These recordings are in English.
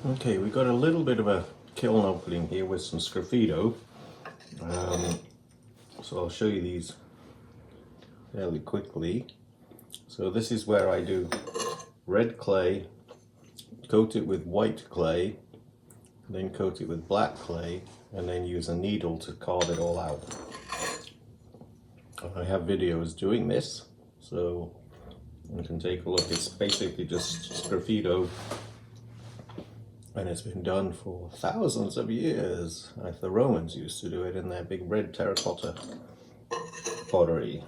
Okay, we got a little bit of a kiln opening here with some sgraffito. So I'll show you these fairly quickly. So this is where I do red clay, coat it with white clay, then coat it with black clay, and then use a needle to carve it all out. I have videos doing this, so you can take a look. It's basically just sgraffito, and it's been done for thousands of years. Like the Romans used to do it in their big red terracotta pottery.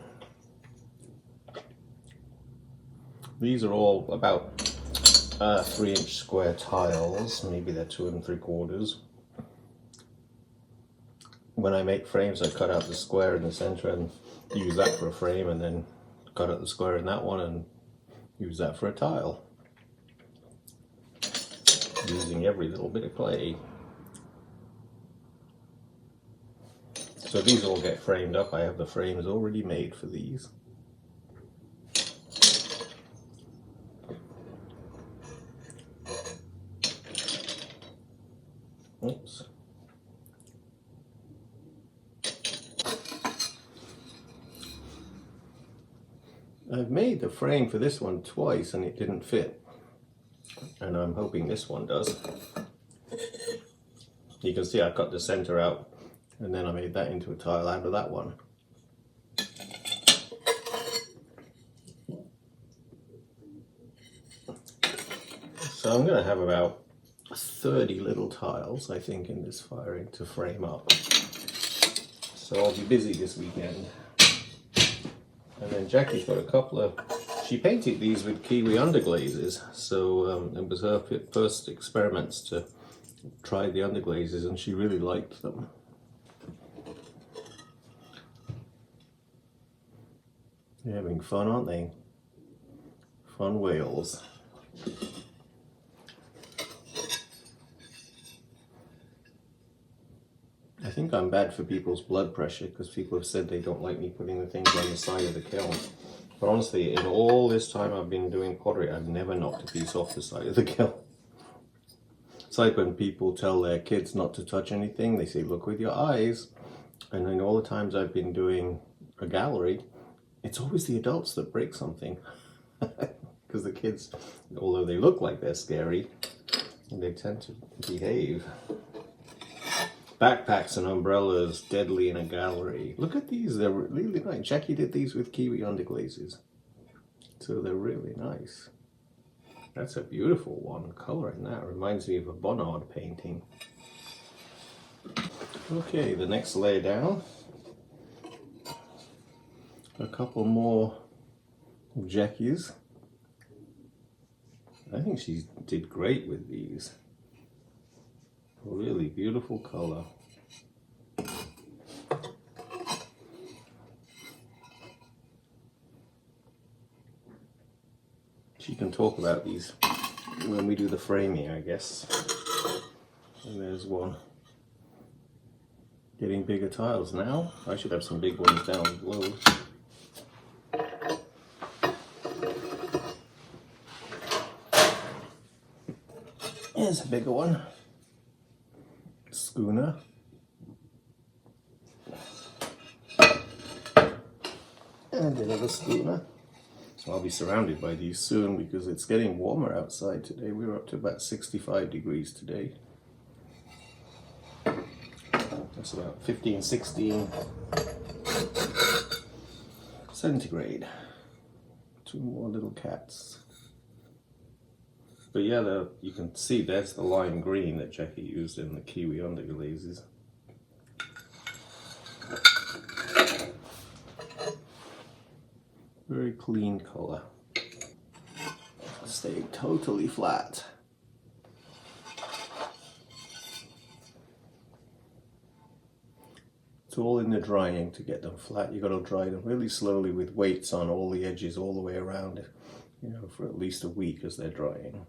These are all about 3-inch square tiles, maybe they're 2 3/4. When I make frames, I cut out the square in the center and use that for a frame, and then cut out the square in that one and use that for a tile, using every little bit of clay. So these all get framed up. I have the frames already made for these. Oops. I've made the frame for this one twice and it didn't fit, and I'm hoping this one does. You can see I cut the center out and then I made that into a tile out of that one. So I'm going to have about 30 little tiles, I think, in this firing to frame up. So I'll be busy this weekend. And then Jackie's got a couple of, she painted these with Kiwi Underglazes, so it was her first experiments to try the underglazes, and she really liked them. They're having fun, aren't they? Fun whales. I think I'm bad for people's blood pressure, because people have said they don't like me putting the things on the side of the kiln. But honestly, in all this time I've been doing pottery, I've never knocked a piece off the side of the kiln. It's like when people tell their kids not to touch anything, they say, look with your eyes. And in all the times I've been doing a gallery, it's always the adults that break something. Because the kids, although they look like they're scary, they tend to behave. Backpacks and umbrellas, deadly in a gallery. Look at these, they're really nice. Jackie did these with Kiwi Underglazes, so they're really nice. That's a beautiful one, color in that reminds me of a Bonnard painting. Okay, the next layer down. A couple more of Jackie's. I think she did great with these. Really beautiful color. She can talk about these when we do the framing, I guess. And there's one. Getting bigger tiles now. I should have some big ones down below. Here's a bigger one. Schooner. And another schooner. I'll be surrounded by these soon because it's getting warmer outside today. We were up to about 65 degrees today. That's about 15, 16 centigrade. Two more little cats. But yeah, you can see there's the lime green that Jackie used in the Kiwi Underglazes. Very clean color. Staying totally flat. It's all in the drying to get them flat. You've got to dry them really slowly with weights on all the edges all the way around it, you know, for at least a week as they're drying.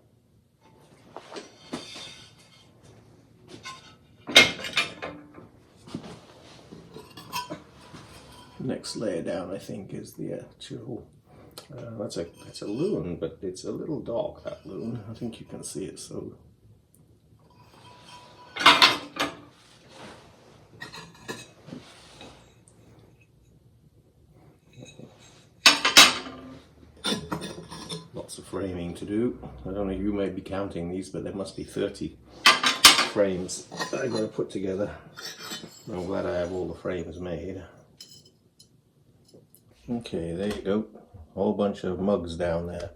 Next layer down, I think, is the actual. That's a loon, but it's a little dark, that loon. I think you can see it. So lots of framing to do. I don't know, you may be counting these, but there must be 30 frames that I've got to put together. I'm glad I have all the frames made. Okay, there you go. A whole bunch of mugs down there.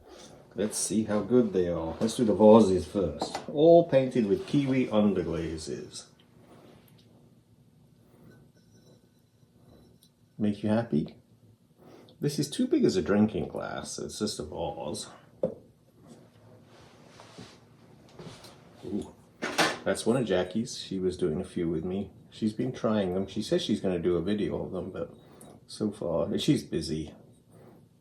Let's see how good they are. Let's do the vases first. All painted with Kiwi Underglazes. Make you happy? This is too big as a drinking glass. It's just a vase. Ooh. That's one of Jackie's. She was doing a few with me. She's been trying them. She says she's going to do a video of them, but so far she's busy.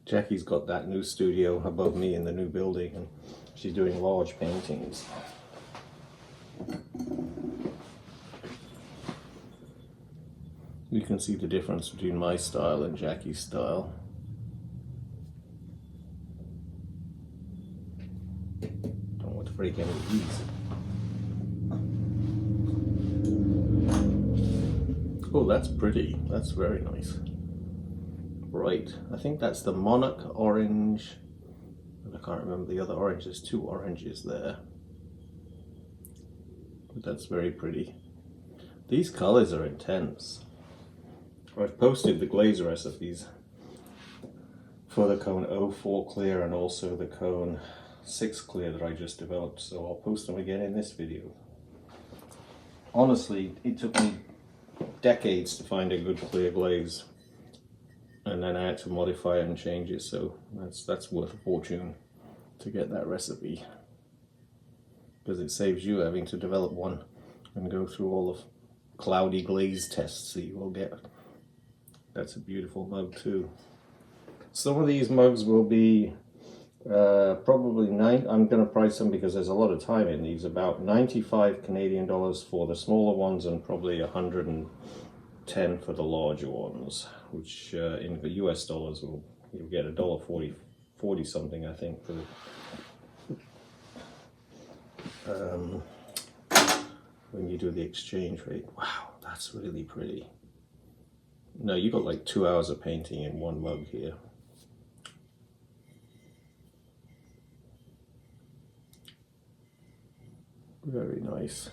Jackie's got that new studio above me in the new building, and she's doing large paintings. You can see the difference between my style and Jackie's style. Don't want to break any of these. Oh, that's pretty. That's very nice. Right, I think that's the Monarch orange. I can't remember the other orange. There's two oranges there. But that's very pretty. These colors are intense. I've posted the glaze recipes for the cone 04 clear and also the cone 6 clear that I just developed, so I'll post them again in this video. Honestly, it took me decades to find a good clear glaze, and then I had to modify it and change it, so that's worth a fortune to get that recipe, because it saves you having to develop one and go through all the cloudy glaze tests that you will get. That's a beautiful mug too. Some of these mugs will be probably I'm going to price them because there's a lot of time in these, about 95 Canadian dollars for the smaller ones and probably 110 for the larger ones, which in the US dollars you'll get $1.40, 40 something I think for the, when you do the exchange rate. Wow, that's really pretty. No, you got like 2 hours of painting in one mug here. Very nice.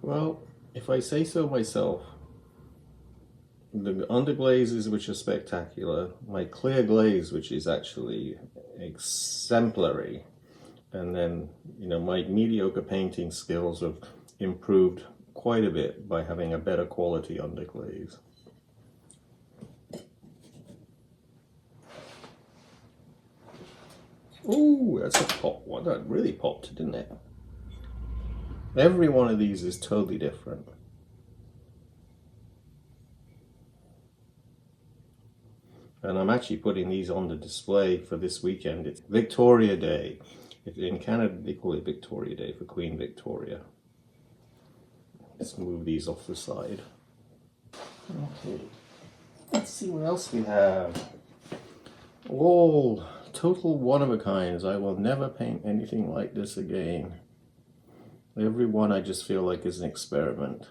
Well, if I say so myself, the underglazes, which are spectacular, my clear glaze, which is actually exemplary, and then, you know, my mediocre painting skills have improved quite a bit by having a better quality underglaze. Ooh, that's a pop one. That really popped, didn't it? Every one of these is totally different. And I'm actually putting these on the display for this weekend. It's Victoria Day. In Canada, they call it Victoria Day for Queen Victoria. Let's move these off the side. Okay, let's see what else we have. All total one-of-a-kinds. I will never paint anything like this again. Every one I just feel like is an experiment.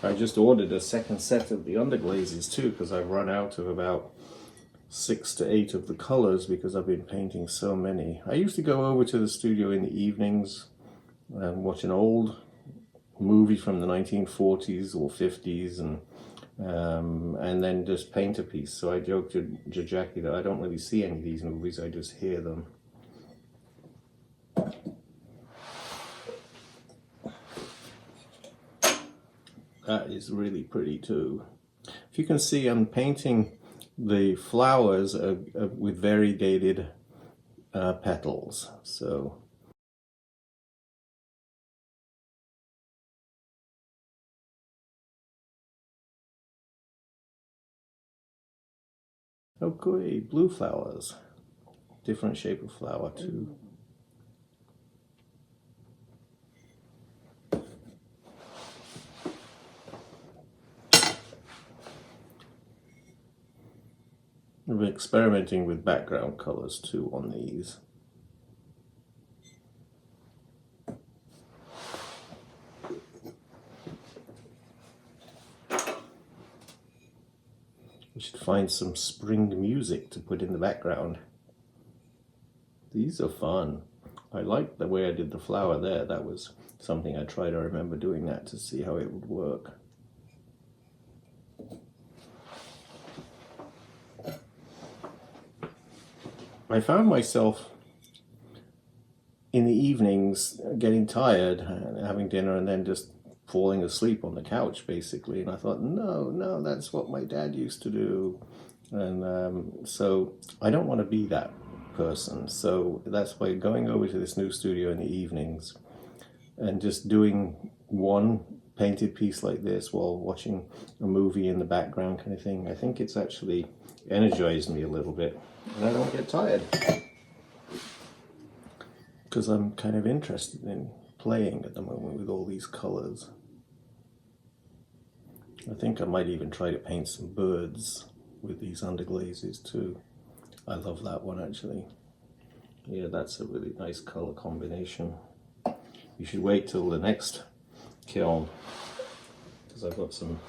I just ordered a second set of the underglazes too, because I've run out of about 6 to 8 of the colors because I've been painting so many. I used to go over to the studio in the evenings and watch an old movie from the 1940s or 50s and then just paint a piece. So I joked to Jackie that I don't really see any of these movies, I just hear them. That is really pretty too. If you can see, I'm painting the flowers with variegated petals. So okay, blue flowers, different shape of flower too. I've been experimenting with background colors too on these. We should find some spring music to put in the background. These are fun. I like the way I did the flower there. That was something I tried. I remember doing that to see how it would work. I found myself in the evenings getting tired, having dinner, and then just falling asleep on the couch, basically. And I thought, no, that's what my dad used to do. And so I don't want to be that person. So that's why going over to this new studio in the evenings and just doing one painted piece like this while watching a movie in the background kind of thing, I think it's actually energized me a little bit, and I don't get tired because I'm kind of interested in playing at the moment with all these colors. I think I might even try to paint some birds with these underglazes too. I love that one actually. Yeah, that's a really nice color combination. You should wait till the next kiln, because I've got some,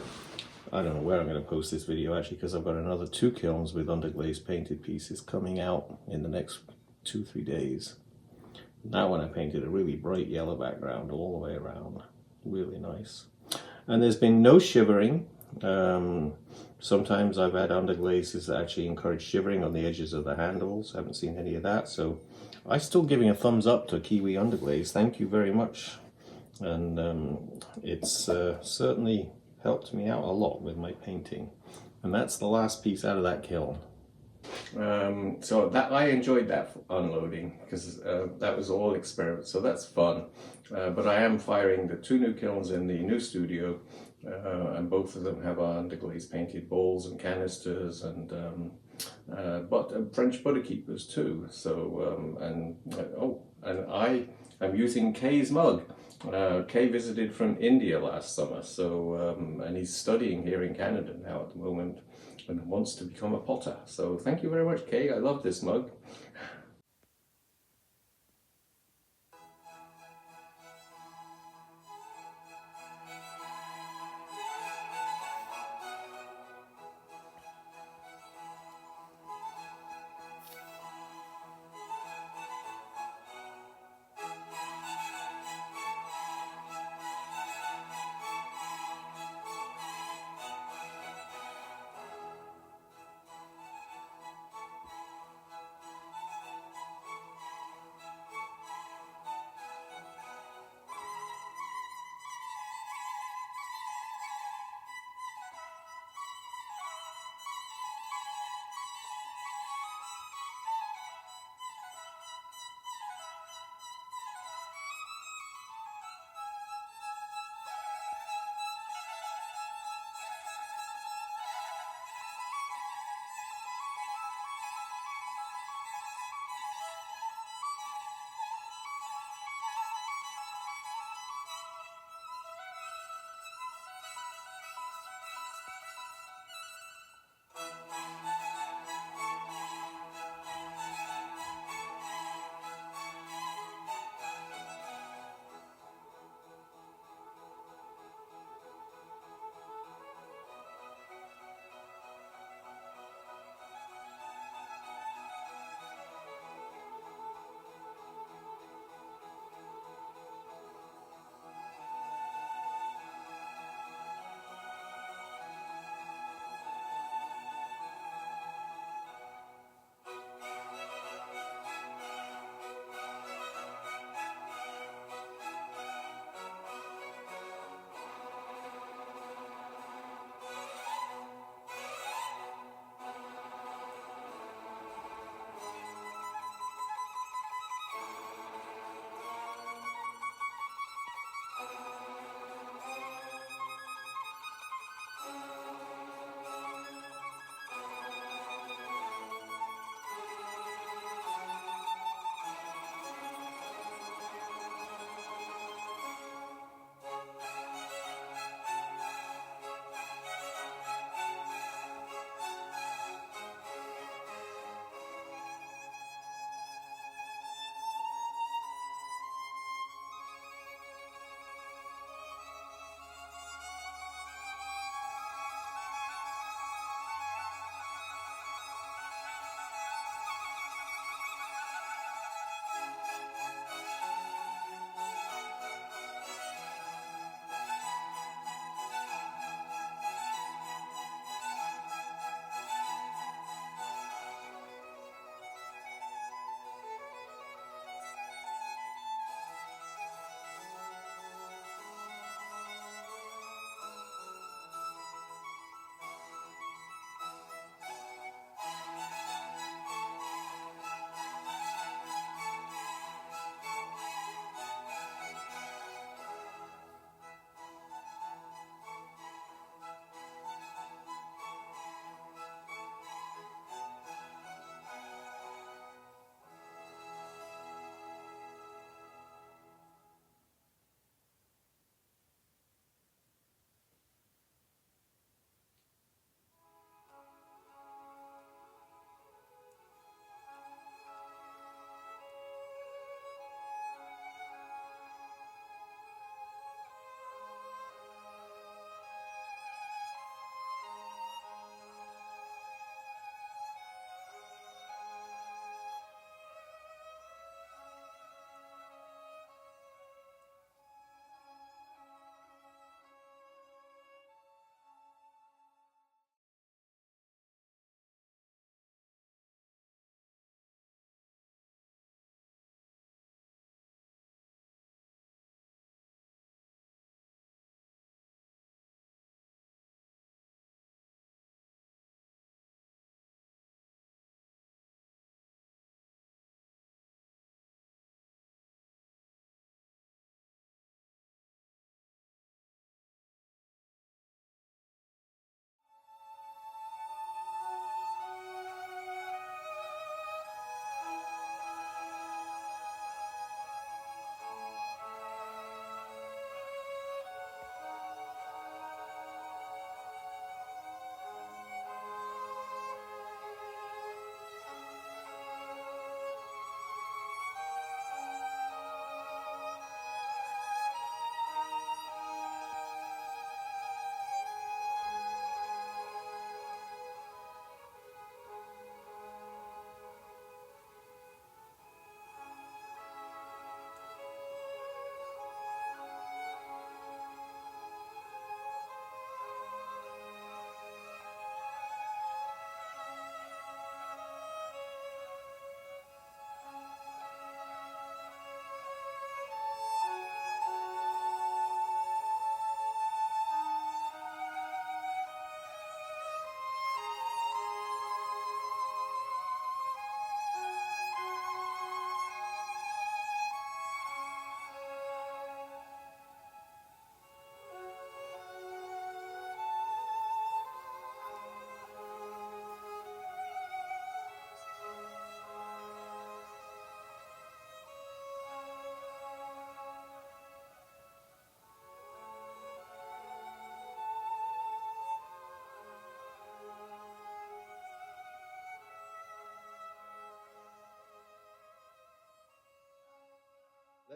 I don't know where I'm going to post this video actually, because I've got another 2 kilns with underglaze painted pieces coming out in the next 2-3 days. That one I painted a really bright yellow background all the way around, really nice. And there's been no shivering. Sometimes I've had underglazes that actually encourage shivering on the edges of the handles. I haven't seen any of that, so I'm still giving a thumbs up to Kiwi Underglaze. Thank you very much. And it's certainly helped me out a lot with my painting. And that's the last piece out of that kiln. So that I enjoyed that unloading, because that was all experiment, so that's fun. But I am firing the 2 new kilns in the new studio, and both of them have underglaze painted bowls and canisters, and but French butter keepers too. So and I am using Kay's mug. Kay visited from India last summer, so and he's studying here in Canada now at the moment, and wants to become a potter. So thank you very much, Kay. I love this mug.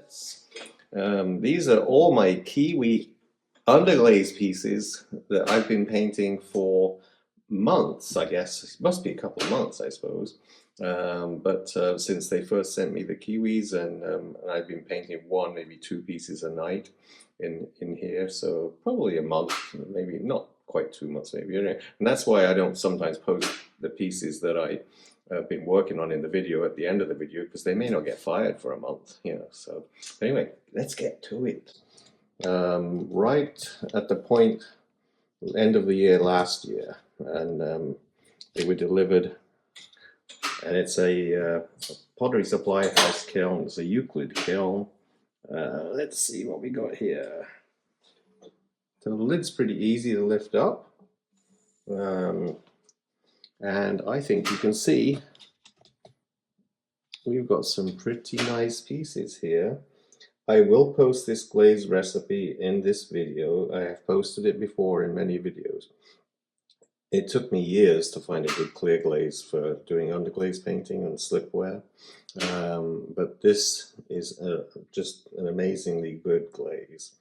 presents. These are all my Kiwi Underglaze pieces that I've been painting for months, I guess. It must be a couple of months, I suppose. But since they first sent me the Kiwis, and I've been painting one, maybe two pieces a night in here, so probably a month, maybe not quite 2 months, maybe. And that's why I don't sometimes post the pieces that I've been working on in the video at the end of the video, because they may not get fired for a month, you know. So anyway, let's get to it. Right at the point, end of the year last year, and they were delivered, and it's a pottery supply house kiln. It's a Euclid kiln. Let's see what we got here. So the lid's pretty easy to lift up, and I think you can see we've got some pretty nice pieces here. I will post this glaze recipe in this video. I have posted it before in many videos. It took me years to find a good clear glaze for doing underglaze painting and slipware, but this is just an amazingly good glaze.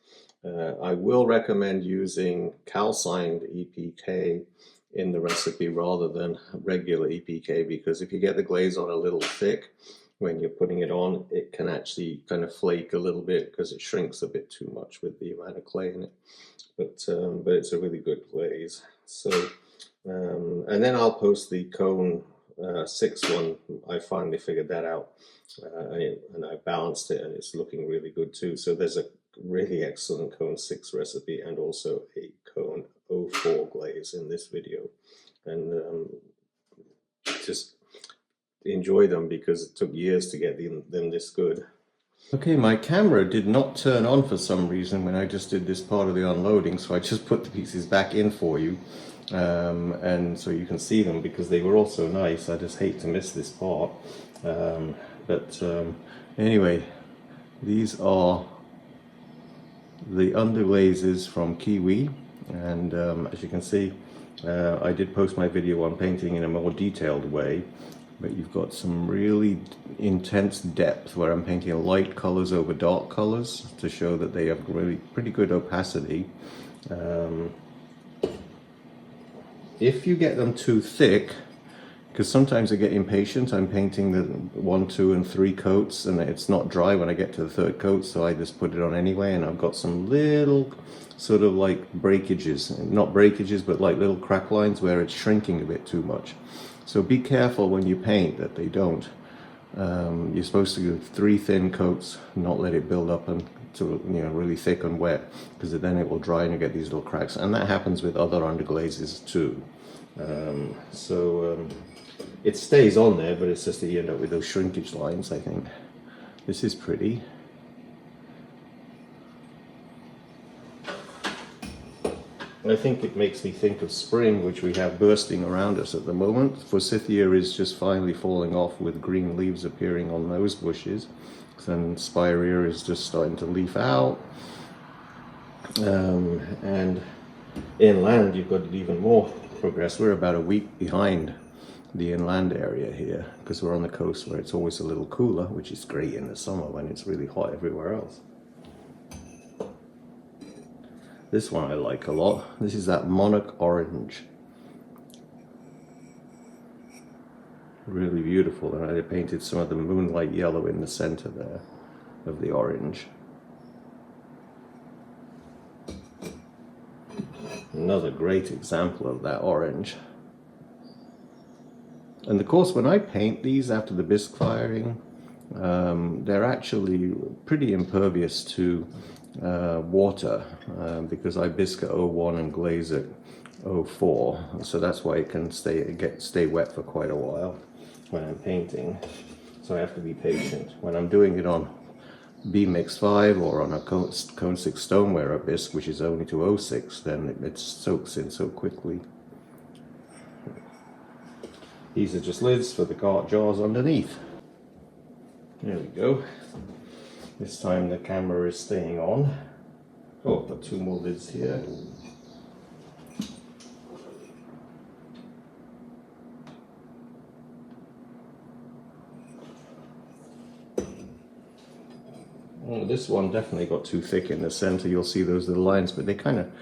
I will recommend using calcined EPK in the recipe rather than regular EPK, because if you get the glaze on a little thick, when you're putting it on, it can actually kind of flake a little bit because it shrinks a bit too much with the amount of clay in it. But it's a really good glaze. So, and then I'll post the cone 6 one. I finally figured that out, and I balanced it, and it's looking really good too. So there's a really excellent cone 6 recipe and also a cone 04 glaze in this video, and just enjoy them because it took years to get them this good. Okay, my camera did not turn on for some reason when I just did this part of the unloading, so I just put the pieces back in for you, and so you can see them because they were all so nice. I just hate to miss this part, but anyway, these are the underglazes from Kiwi, and as you can see, I did post my video on painting in a more detailed way, but you've got some really intense depth where I'm painting light colors over dark colors to show that they have really pretty good opacity. If you get them too thick, because sometimes I get impatient, I'm painting the 1, 2, and 3 coats and it's not dry when I get to the 3rd coat, so I just put it on anyway, and I've got some little sort of like breakages, not breakages, but like little crack lines where it's shrinking a bit too much. So be careful when you paint that they don't. You're supposed to do 3 thin coats, not let it build up and really thick and wet, because then it will dry and you get these little cracks. And that happens with other underglazes too. It stays on there, but it's just that you end up with those shrinkage lines, I think. This is pretty. I think it makes me think of spring, which we have bursting around us at the moment. Forsythia is just finally falling off with green leaves appearing on those bushes. And Spirea is just starting to leaf out. And inland, you've got it even more progress. We're about a week behind the inland area here because we're on the coast where it's always a little cooler, which is great in the summer when it's really hot everywhere else. This one I like a lot. This is that monarch orange. Really beautiful, and I painted some of the moonlight yellow in the center there of the orange. Another great example of that orange. And of course, when I paint these after the bisque firing, they're actually pretty impervious to water, because I bisque at 01 and glaze at 04, so that's why it can stay wet for quite a while when I'm painting. So I have to be patient. When I'm doing it on B mix 5 or on a cone 6 stoneware at bisque, which is only to 06, then it soaks in so quickly. These are just lids for the jars underneath. There we go. This time the camera is staying on. Oh, I've got 2 more lids here. Well, this one definitely got too thick in the center. You'll see those little lines, but they kind of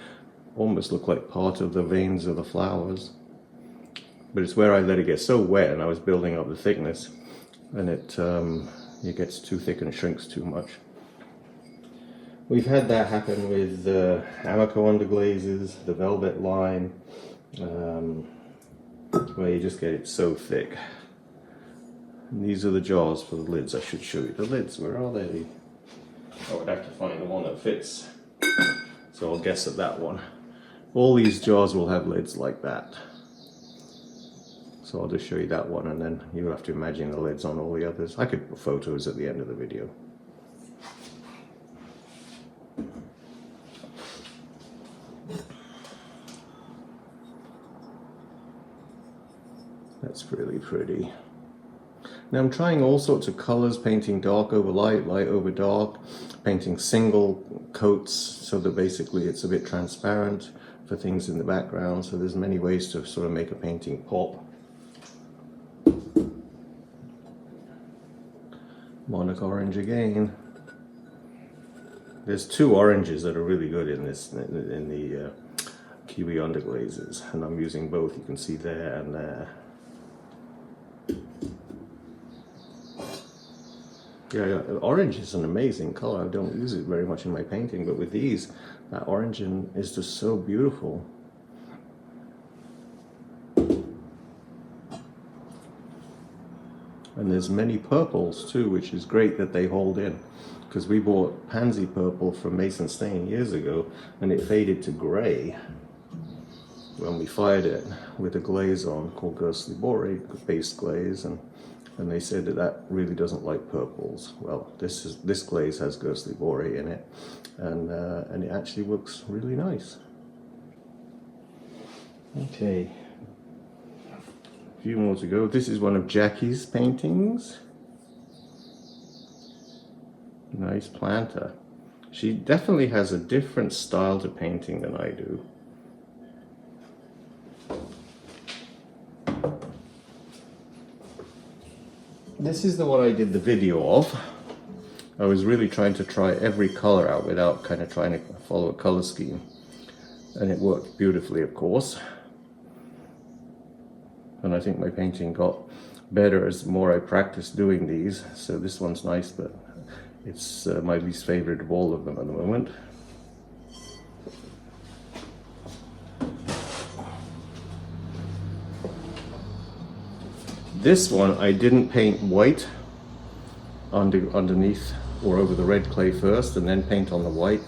almost look like part of the veins of the flowers. But it's where I let it get so wet and I was building up the thickness, and it gets too thick and shrinks too much. We've had that happen with the Kiwi Underglazes, the velvet line, where you just get it so thick. And these are the jars for the lids. I should show you the lids. Where are they? I would have to find the one that fits. So I'll guess at that one. All these jars will have lids like that. So I'll just show you that one, and then you'll have to imagine the lids on all the others. I could put photos at the end of the video. That's really pretty. Now I'm trying all sorts of colors, painting dark over light, light over dark, painting single coats so that basically it's a bit transparent for things in the background. So there's many ways to sort of make a painting pop. Monarch orange again. There's two oranges that are really good in this, in the Kiwi Underglazes, and I'm using both. You can see there and there. Yeah, orange is an amazing color. I don't use it very much in my painting, but with these, that orange is just so beautiful. And there's many purples too, which is great that they hold in, because we bought pansy purple from Mason Stain years ago, and it faded to gray when we fired it with a glaze on called Ghostly Borate based glaze, and they said that really doesn't like purples. Well, this glaze has Ghostly Borate in it, and it actually looks really nice. Okay, a few more to go. This is one of Jackie's paintings. Nice planter. She definitely has a different style to painting than I do. This is the one I did the video of. I was really trying to try every color out without kind of trying to follow a color scheme. And it worked beautifully, of course. And I think my painting got better as more I practiced doing these. So this one's nice, but it's my least favorite of all of them at the moment. This one I didn't paint white underneath or over the red clay first and then paint on the white.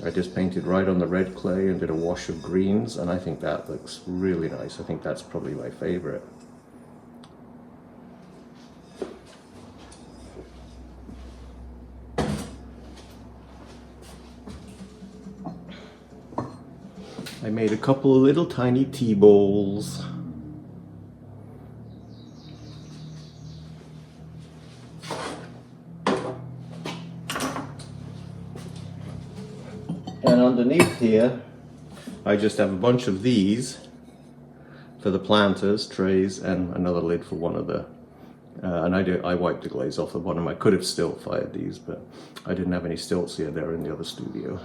I just painted right on the red clay and did a wash of greens, and I think that looks really nice. I think that's probably my favorite. I made a couple of little tiny tea bowls. And underneath here, I just have a bunch of these for the planters, trays, and another lid for one of the, and I wiped the glaze off the bottom. I could have stilt fired these, but I didn't have any stilts here. They're in the other studio.